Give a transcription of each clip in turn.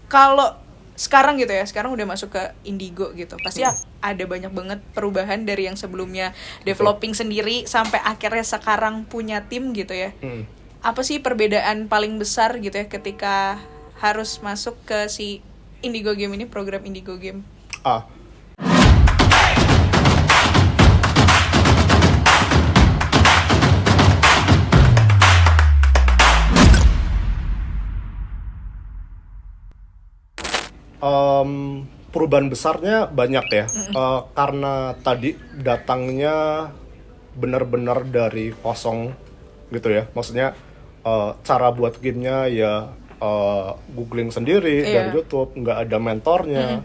Kalau sekarang gitu ya, sekarang udah masuk ke Indigo gitu, pasti ada banyak banget perubahan dari yang sebelumnya developing sendiri sampai akhirnya sekarang punya tim gitu ya. Apa sih perbedaan paling besar gitu ya ketika harus masuk ke si Indigo Game ini, program Indigo Game? Perubahan besarnya banyak ya. Karena tadi datangnya benar-benar dari kosong gitu ya. Maksudnya cara buat gamenya ya googling sendiri dari YouTube, nggak ada mentornya.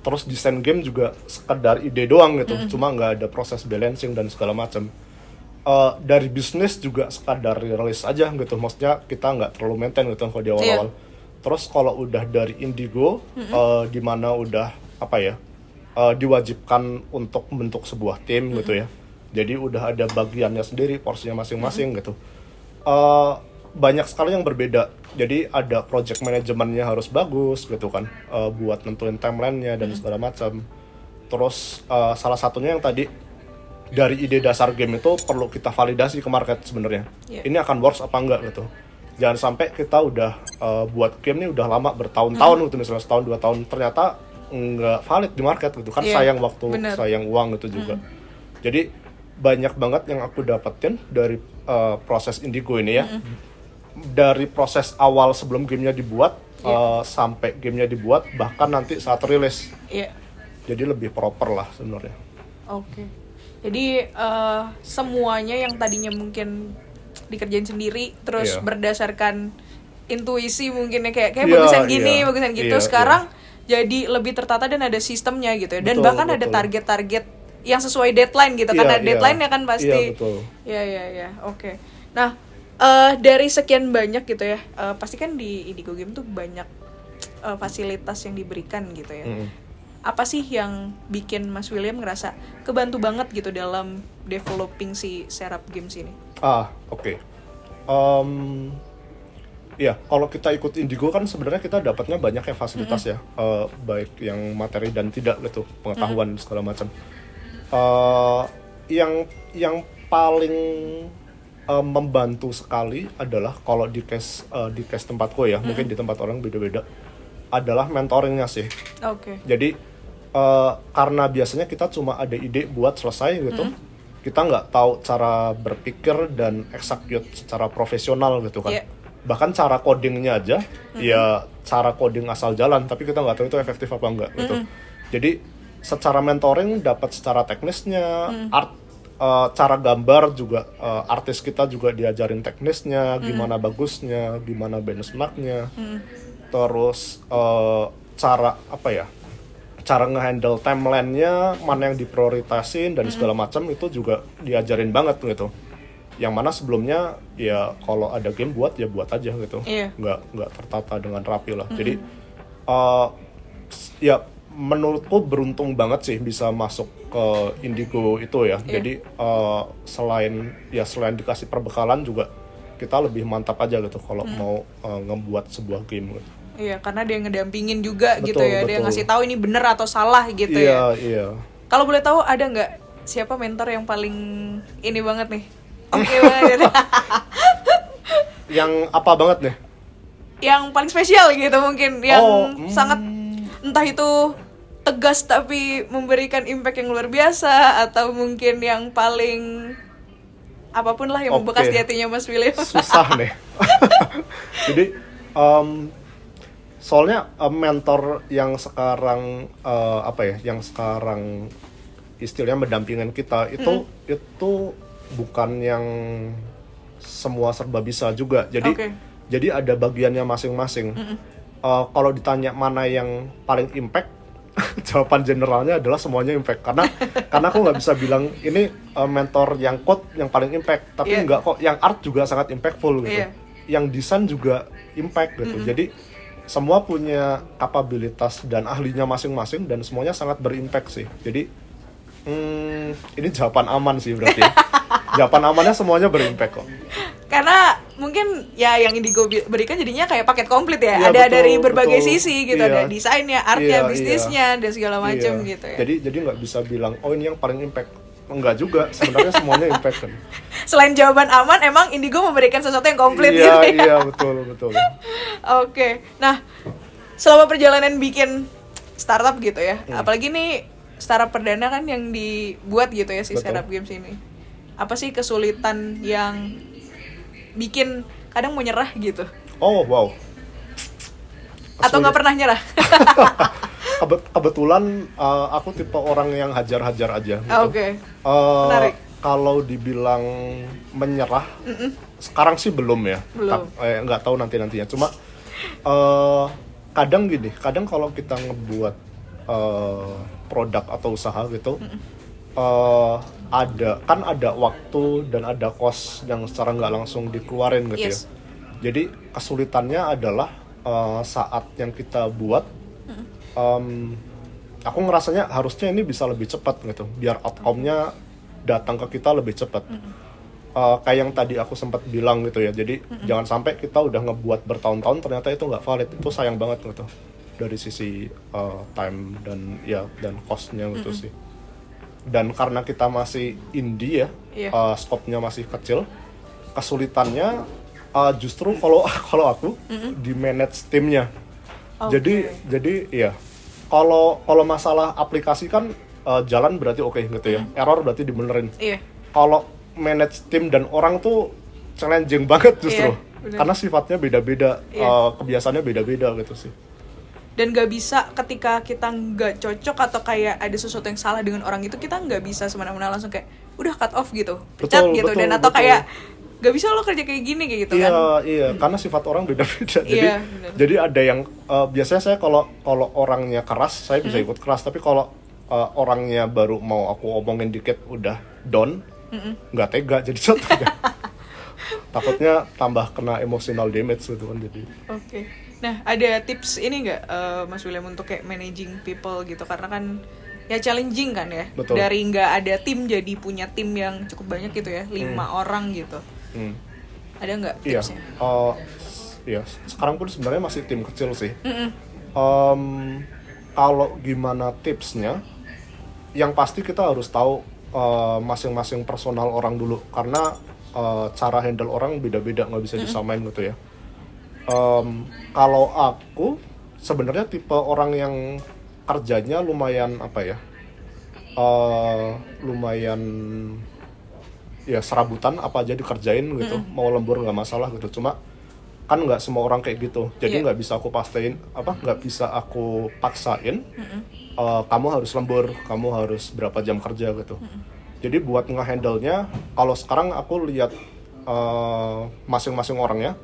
Terus desain game juga sekedar ide doang gitu, cuma nggak ada proses balancing dan segala macam. Dari bisnis juga sekadar rilis aja gitu, maksudnya kita nggak terlalu maintain gitu kalau di awal-awal. Terus kalau udah dari Indigo, di mana udah apa ya, diwajibkan untuk membentuk sebuah tim gitu ya. Jadi udah ada bagiannya sendiri, porsinya masing-masing gitu. Banyak sekali yang berbeda. Jadi ada project manajemennya harus bagus gitu kan, buat nentuin timeline-nya dan segala macam. Terus salah satunya yang tadi dari ide dasar game itu perlu kita validasi ke market sebenarnya. Ini akan works apa enggak gitu. Jangan sampai kita udah buat game ini udah lama bertahun-tahun gitu, misalnya setahun 2 tahun ternyata nggak valid di market gitu kan. Sayang waktu, sayang uang gitu juga. Jadi banyak banget yang aku dapetin dari proses Indigo ini ya. Dari proses awal sebelum gamenya dibuat sampai gamenya dibuat, bahkan nanti saat rilis. Jadi lebih proper lah sebenarnya. Jadi semuanya yang tadinya mungkin dikerjain sendiri terus berdasarkan intuisi mungkin ya, kayak bagusan gini, bagusan gitu, sekarang jadi lebih tertata dan ada sistemnya gitu ya. Dan bahkan ada target-target yang sesuai deadline gitu, karena deadline-nya kan pasti. Oke. Nah, dari sekian banyak gitu ya, pasti kan di Indigo Game tuh banyak fasilitas yang diberikan gitu ya. Apa sih yang bikin Mas William ngerasa kebantu banget gitu dalam developing si Serap Games ini? Oke. Ya, kalau kita ikut Indigo kan sebenarnya kita dapatnya banyak ya fasilitas ya, baik yang materi dan tidak gitu, pengetahuan segala macam. Yang paling membantu sekali adalah kalau di case tempatku ya, mungkin di tempat orang beda-beda, adalah mentoringnya sih. Jadi karena biasanya kita cuma ada ide buat selesai gitu, kita nggak tahu cara berpikir dan execute secara profesional gitu kan. Bahkan cara codingnya aja, ya cara coding asal jalan, tapi kita nggak tahu itu efektif apa enggak gitu. Jadi secara mentoring dapat secara teknisnya, cara gambar juga, artis kita juga diajarin teknisnya, gimana bagusnya, gimana benchmarknya, terus cara cara ngehandle timeline-nya, mana yang diprioritasin dan segala macam itu juga diajarin banget gitu. Yang mana sebelumnya ya kalau ada game buat ya buat aja gitu, nggak tertata dengan rapi lah. Jadi ya menurutku beruntung banget sih bisa masuk ke Indigo itu ya. Jadi selain dikasih perbekalan juga kita lebih mantap aja gitu kalau mau ngebuat sebuah game gitu. Karena dia ngedampingin juga gitu ya, dia ngasih tahu ini bener atau salah gitu ya. Kalau boleh tahu ada nggak siapa mentor yang paling ini banget nih? Banget. Yang apa banget nih? Yang paling spesial gitu mungkin, yang sangat entah itu tegas tapi memberikan impact yang luar biasa, atau mungkin yang paling apapun lah yang membekas di hatinya Mas William. Susah nih. Jadi soalnya mentor yang sekarang yang sekarang istilahnya mendampingin kita itu bukan yang semua serba bisa juga. Jadi ada bagiannya masing-masing. Kalau ditanya mana yang paling impact, jawaban generalnya adalah semuanya impact. Karena aku nggak bisa bilang ini mentor yang code yang paling impact, tapi nggak kok, yang art juga sangat impactful gitu. Yang desain juga impact gitu. Jadi semua punya kapabilitas dan ahlinya masing-masing dan semuanya sangat berimpact sih. Jadi ini jawaban aman sih berarti. Jawaban amannya semuanya berimpact kok. Karena mungkin ya yang Indigo berikan jadinya kayak paket komplit ya. Iya, Ada betul, dari berbagai betul. sisi gitu, Iya. ada desainnya, artnya, Iya, bisnisnya dan segala macam Iya. gitu ya. Jadi nggak bisa bilang oh ini yang paling impact. Enggak juga, sebenarnya semuanya impact kan. Selain jawaban aman, emang Indigo memberikan sesuatu yang komplit Iya, gitu ya. iya, betul. Oke, nah selama perjalanan bikin startup gitu ya, apalagi nih startup perdana kan yang dibuat gitu ya si Betul. Startup Games ini. Apa sih kesulitan yang bikin kadang mau nyerah gitu? Oh, wow. Atau nggak pernah nyerah? Kebetulan aku tipe orang yang hajar-hajar aja gitu. Oke. Menarik. Kalau dibilang menyerah, sekarang sih belum ya. Belum. Nggak tahu nantinya. Cuma kadang gini, kadang kalau kita ngebuat produk atau usaha gitu, ada waktu dan ada cost yang secara nggak langsung dikeluarin gitu ya. Yes. Jadi kesulitannya adalah saat yang kita buat, aku ngerasanya harusnya ini bisa lebih cepat gitu, biar outcome-nya datang ke kita lebih cepat. Kayak yang tadi aku sempat bilang gitu ya, jadi jangan sampai kita udah ngebuat bertahun-tahun ternyata itu nggak valid, itu sayang banget gitu dari sisi time dan cost-nya gitu sih. Dan karena kita masih indie ya, Iya. scope-nya masih kecil, kesulitannya justru kalau aku di manage timnya. Oke. Jadi ya kalau masalah aplikasi kan jalan berarti oke gitu ya, error berarti dibenerin. Iya. Kalau manage tim dan orang tuh challenging banget justru, bener. karena sifatnya beda-beda, Iya. kebiasaannya beda-beda gitu sih. Dan nggak bisa ketika kita nggak cocok atau kayak ada sesuatu yang salah dengan orang itu, kita nggak bisa semena-mena langsung kayak udah cut off gitu, pecat Betul, gitu. betul, Dan atau betul. kayak nggak bisa lo kerja kayak gini kayak gitu Iya, kan. iya, karena sifat orang beda-beda. Iya, bener. Jadi ada yang biasanya saya kalau orangnya keras, saya bisa ikut keras. Tapi kalau orangnya baru mau aku omongin dikit udah down, nggak tega jadi contohnya. Takutnya tambah kena emotional damage gitu kan jadi. Oke. Nah, ada tips ini nggak Mas William untuk kayak managing people gitu, karena kan ya challenging kan ya. Betul. Dari nggak ada tim jadi punya tim yang cukup banyak gitu ya, 5 orang gitu. Ada nggak Iya, tipsnya? iya. Sekarang pun sebenarnya masih tim kecil sih. Kalau gimana tipsnya, yang pasti kita harus tahu masing-masing personal orang dulu, karena cara handle orang beda-beda, nggak bisa disamain gitu ya. Kalau aku sebenarnya tipe orang yang kerjanya lumayan lumayan ya serabutan, apa aja dikerjain gitu, mau lembur nggak masalah gitu. Cuma kan nggak semua orang kayak gitu, jadi nggak bisa aku paksain kamu harus lembur, kamu harus berapa jam kerja gitu. Jadi buat nge-handle-nya, kalau sekarang aku lihat masing-masing orangnya,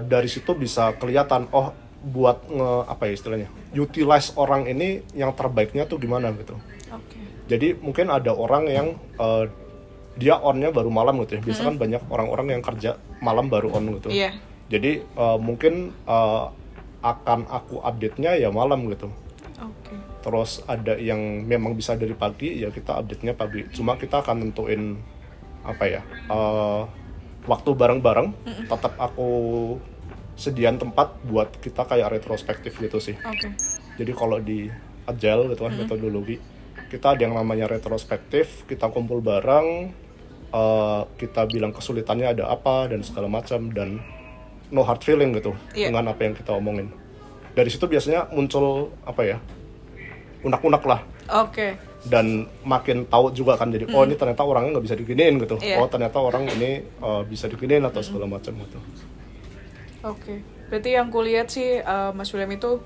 dari situ bisa kelihatan buat istilahnya utilize orang ini yang terbaiknya tuh gimana gitu. Oke. Jadi mungkin ada orang yang dia on-nya baru malam gitu ya. Biasanya kan banyak orang-orang yang kerja malam baru on gitu. Iya. Jadi mungkin akan aku update-nya ya malam gitu. Oke. Terus ada yang memang bisa dari pagi, ya kita update-nya pagi. Cuma kita akan nentuin waktu bareng-bareng. Tetap aku sediain tempat buat kita kayak retrospektif gitu sih. Oke. Jadi kalau di Agile gitu kan, metodologi, kita ada yang namanya retrospektif, kita kumpul bareng, kita bilang kesulitannya ada apa dan segala macam, dan no hard feeling gitu dengan apa yang kita omongin. Dari situ biasanya muncul unak-unak lah. Oke. Dan makin tahu juga kan, jadi ini ternyata orangnya nggak bisa diginiin gitu. Iya. Ternyata orang ini bisa diginiin atau segala macam gitu. Oke. Berarti yang kulihat sih Mas William itu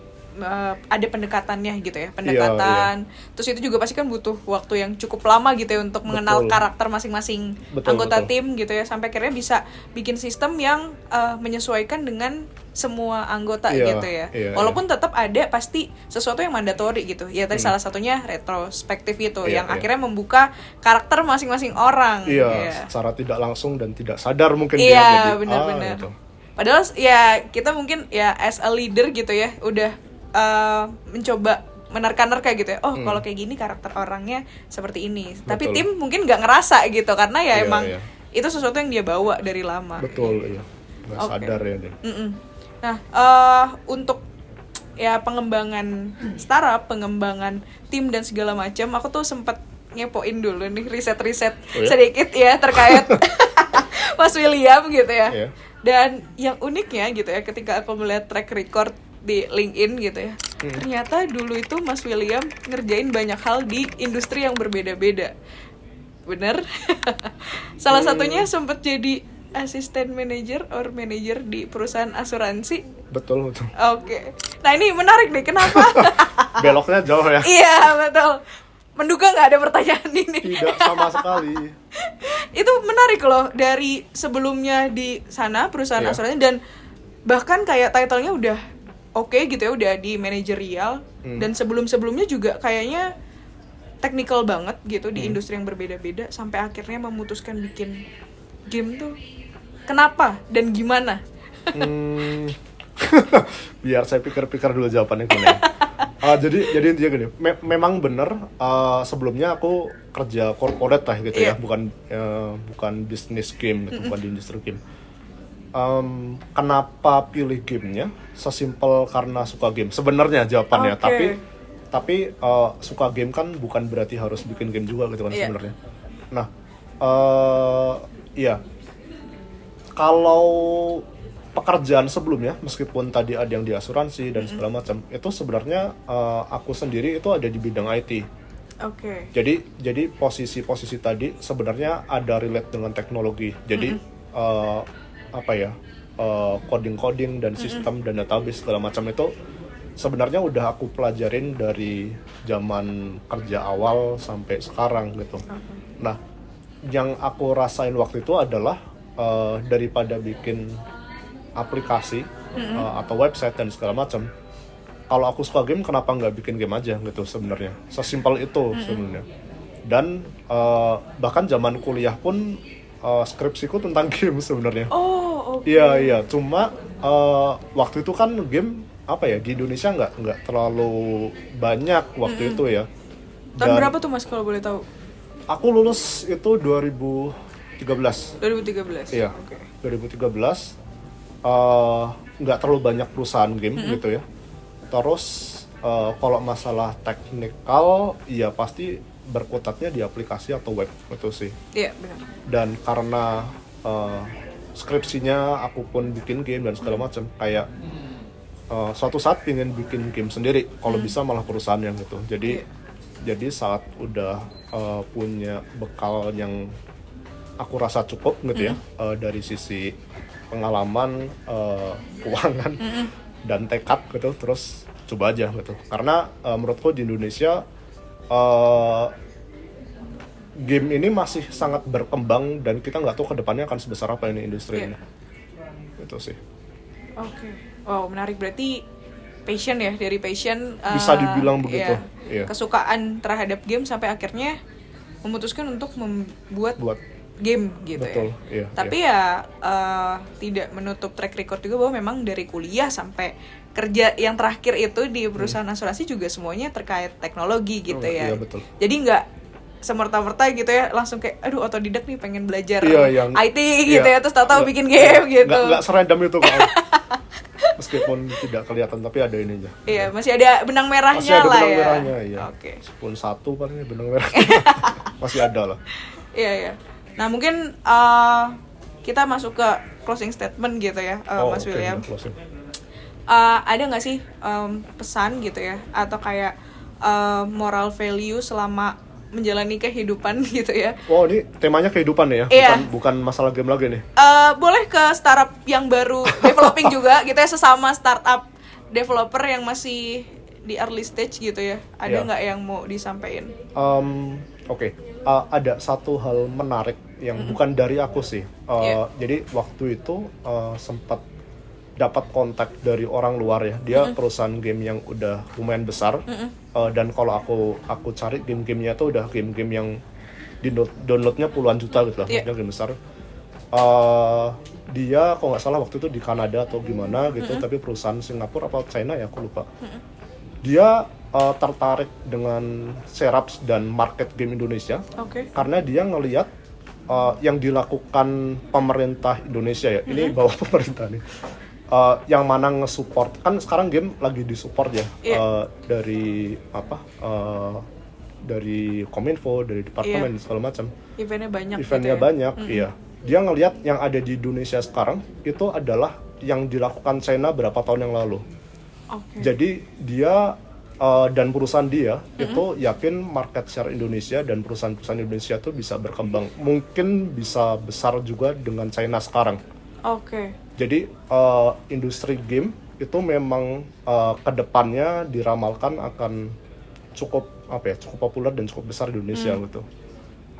ada pendekatannya gitu ya, pendekatan. Iya. Terus itu juga pasti kan butuh waktu yang cukup lama gitu ya untuk mengenal karakter masing-masing anggota tim gitu ya, sampai akhirnya bisa bikin sistem yang menyesuaikan dengan semua anggota gitu ya. Walaupun tetap ada pasti sesuatu yang mandatori gitu. Ya tadi salah satunya retrospektif gitu yang akhirnya membuka karakter masing-masing orang. Iya, secara tidak langsung dan tidak sadar mungkin dia jadi benar-benar. Gitu. Padahal ya kita mungkin ya as a leader gitu ya udah mencoba menerka-nerka gitu ya. Kalau kayak gini karakter orangnya seperti ini. Betul. Tapi tim mungkin nggak ngerasa gitu karena ya Iya, emang iya. itu sesuatu yang dia bawa dari lama. Betul, iya. nggak sadar ya deh. Nah, untuk ya pengembangan startup, pengembangan tim dan segala macam, aku tuh sempat ngepoin dulu nih riset-riset sedikit ya terkait Mas William gitu ya. Yeah. Dan yang uniknya gitu ya, ketika aku melihat track record di LinkedIn gitu ya, ternyata dulu itu Mas William ngerjain banyak hal di industri yang berbeda-beda. Bener? Salah satunya sempat jadi asisten manager or manager di perusahaan asuransi. Betul. Oke. Nah ini menarik nih, kenapa? Beloknya jauh ya. Iya betul. Menduga nggak ada pertanyaan ini. Tidak sama sekali. Itu menarik loh, dari sebelumnya di sana perusahaan asuransi dan bahkan kayak title-nya udah oke gitu ya, udah di manajerial dan sebelumnya juga kayaknya technical banget gitu di industri yang berbeda-beda sampai akhirnya memutuskan bikin game tuh. Kenapa dan gimana? Biar saya pikir-pikir dulu jawabannya gimana. Jadi intinya gini, memang bener sebelumnya aku kerja corporate lah gitu ya, bukan bisnis game gitu, bukan di industri game. Kenapa pilih gamenya? Sesimpel karena suka game. Sebenarnya jawabannya, tapi suka game kan bukan berarti harus bikin game juga gitu kan sebenarnya. Nah, iya. Kalau pekerjaan sebelumnya, meskipun tadi ada yang di asuransi dan segala macam, itu sebenarnya aku sendiri itu ada di bidang IT. Oke. Jadi posisi tadi sebenarnya ada relate dengan teknologi. Jadi coding dan sistem dan database segala macam itu sebenarnya udah aku pelajarin dari zaman kerja awal sampai sekarang gitu. Nah, yang aku rasain waktu itu adalah daripada bikin aplikasi atau website dan segala macam, kalau aku suka game kenapa nggak bikin game aja gitu sebenarnya, sesimpel itu sebenarnya. Dan bahkan zaman kuliah pun skripsiku tentang game sebenarnya. Iya, cuma waktu itu kan game di Indonesia nggak terlalu banyak waktu itu ya. Tahun berapa tuh Mas kalau boleh tahu? Aku lulus itu 2013. Iya, 2013. Nggak terlalu banyak perusahaan game gitu ya. Terus kalau masalah teknikal, ya pasti berkutatnya di aplikasi atau web gitu sih. Iya, benar. Dan karena skripsinya aku pun bikin game dan segala macam, kayak suatu saat pengen bikin game sendiri, kalau bisa malah perusahaan yang gitu. Jadi saat udah punya bekal yang aku rasa cukup gitu ya, dari sisi pengalaman, keuangan dan tekad gitu, terus coba aja gitu. Karena menurutku di Indonesia game ini masih sangat berkembang dan kita nggak tahu kedepannya akan sebesar apa ini industri ini. Itu sih. Oke. Wow, menarik. Berarti passion ya, dari passion bisa dibilang begitu. Iya. Kesukaan terhadap game sampai akhirnya memutuskan untuk membuat game gitu. Betul, ya. Iya, Tapi tidak menutup track record juga bahwa memang dari kuliah sampai kerja yang terakhir itu di perusahaan asuransi juga semuanya terkait teknologi gitu ya. Iya, betul. Jadi nggak semerta-merta gitu ya, langsung kayak aduh otodidak nih pengen belajar IT gitu ya, terus tahu-tahu bikin game gitu. Nggak serandom itu kok. Meskipun tidak kelihatan tapi ada ini aja. Iya, masih ada benang merahnya masih ada lah benang ya. Merahnya, iya. Oke. Meskipun satu paling benang merah. Masih ada lah. Iya. Nah, mungkin kita masuk ke closing statement gitu ya, Mas William. Ada nggak sih pesan gitu ya, atau kayak moral value selama menjalani kehidupan gitu ya? Oh, ini temanya kehidupan ya, bukan masalah game lagi nih. Boleh ke startup yang baru developing juga gitu ya, sesama startup developer yang masih di early stage gitu ya. Ada nggak yang mau disampaikan? Oke. Ada satu hal menarik yang bukan dari aku sih. Jadi waktu itu sempat dapat kontak dari orang luar ya. Dia perusahaan game yang udah lumayan besar. Dan kalau aku cari game-gamenya tuh udah game-game yang di downloadnya puluhan juta gitu lah. Maksudnya game besar. Dia kalau nggak salah waktu itu di Kanada atau gimana gitu, tapi perusahaan Singapura atau China ya aku lupa. Dia tertarik dengan Seraps dan market game Indonesia, karena dia ngelihat yang dilakukan pemerintah Indonesia ya, ini bawa pemerintah nih, yang mana nge-support, kan sekarang game lagi disupport ya, dari apa, dari Kominfo, dari departemen segala macam. Eventnya banyak. Eventnya gitu ya? banyak, iya. Dia ngelihat yang ada di Indonesia sekarang itu adalah yang dilakukan China berapa tahun yang lalu. Jadi dia dan perusahaan dia itu yakin market share Indonesia dan perusahaan-perusahaan Indonesia itu bisa berkembang, mungkin bisa besar juga dengan China sekarang. Jadi industri game itu memang kedepannya diramalkan akan cukup populer dan cukup besar di Indonesia gitu.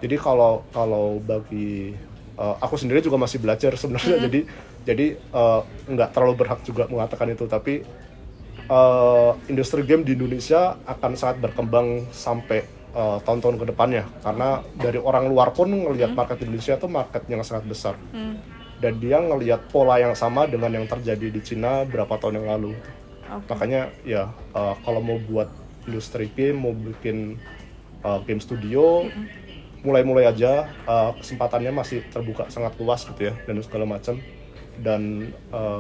Jadi kalau bagi aku sendiri juga masih belajar sebenarnya, jadi nggak terlalu berhak juga mengatakan itu, tapi industri game di Indonesia akan sangat berkembang sampai tahun-tahun ke depannya, karena dari orang luar pun ngelihat market Indonesia itu market yang sangat besar, dan dia ngelihat pola yang sama dengan yang terjadi di Cina berapa tahun yang lalu. Makanya ya kalau mau buat industri game, mau bikin game studio, mulai aja, kesempatannya masih terbuka sangat luas gitu ya, dan segala macam. Dan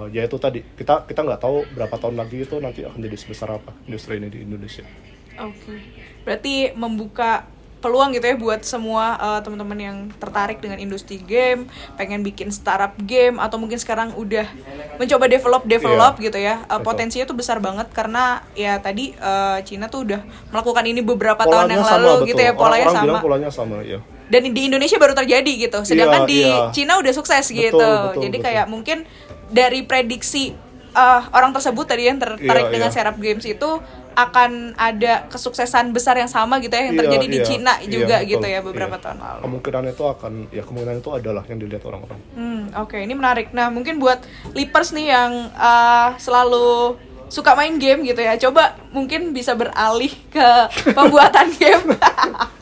ya itu tadi, kita nggak tahu berapa tahun lagi itu nanti akan jadi sebesar apa industri ini di Indonesia. Berarti membuka peluang gitu ya buat semua teman-teman yang tertarik dengan industri game, pengen bikin startup game, atau mungkin sekarang udah mencoba develop gitu ya. Potensinya tuh besar banget, karena ya tadi Cina tuh udah melakukan ini beberapa tahun yang lalu gitu ya, polanya sama. Bilang polanya sama ya. Dan di Indonesia baru terjadi gitu, sedangkan di Cina udah sukses gitu. Jadi kayak mungkin dari prediksi orang tersebut tadi yang tertarik dengan startup games itu akan ada kesuksesan besar yang sama gitu ya, yang terjadi di Cina juga gitu ya beberapa tahun lalu. Kemungkinan itu adalah yang dilihat orang-orang. Ini menarik. Nah, mungkin buat Leapers nih yang selalu suka main game gitu ya, coba mungkin bisa beralih ke pembuatan game.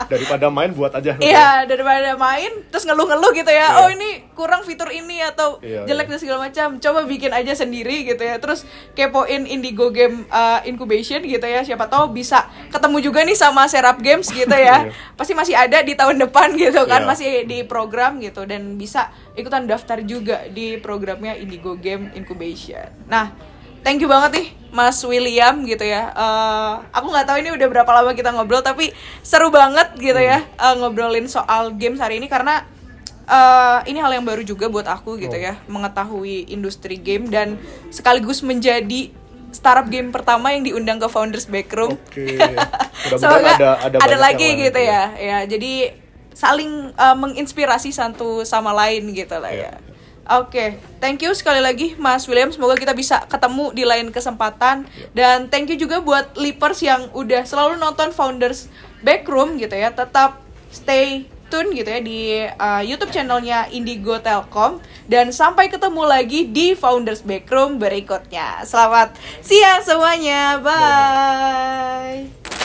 Daripada main, buat aja. Iya, daripada main terus ngeluh-ngeluh gitu ya. Oh, ini kurang fitur ini atau jelek dan segala macam. Coba bikin aja sendiri gitu ya. Terus kepoin Indigo Game Incubation gitu ya. Siapa tahu bisa ketemu juga nih sama Serap Games gitu ya. Pasti masih ada di tahun depan gitu kan, masih di program gitu, dan bisa ikutan daftar juga di programnya Indigo Game Incubation. Nah, thank you banget nih Mas William gitu ya. Aku nggak tahu ini udah berapa lama kita ngobrol, tapi seru banget gitu ya ngobrolin soal games hari ini, karena ini hal yang baru juga buat aku gitu ya, mengetahui industri game dan sekaligus menjadi startup game pertama yang diundang ke Founders Backroom. Semoga ada lagi gitu ya. Ya, jadi saling menginspirasi satu sama lain gitu lah ya. Thank you sekali lagi Mas William, semoga kita bisa ketemu di lain kesempatan. Dan thank you juga buat Leapers yang udah selalu nonton Founders Backroom gitu ya. Tetap stay tune gitu ya di YouTube channelnya Indigo Telkom. Dan sampai ketemu lagi di Founders Backroom berikutnya. Selamat siang semuanya, bye.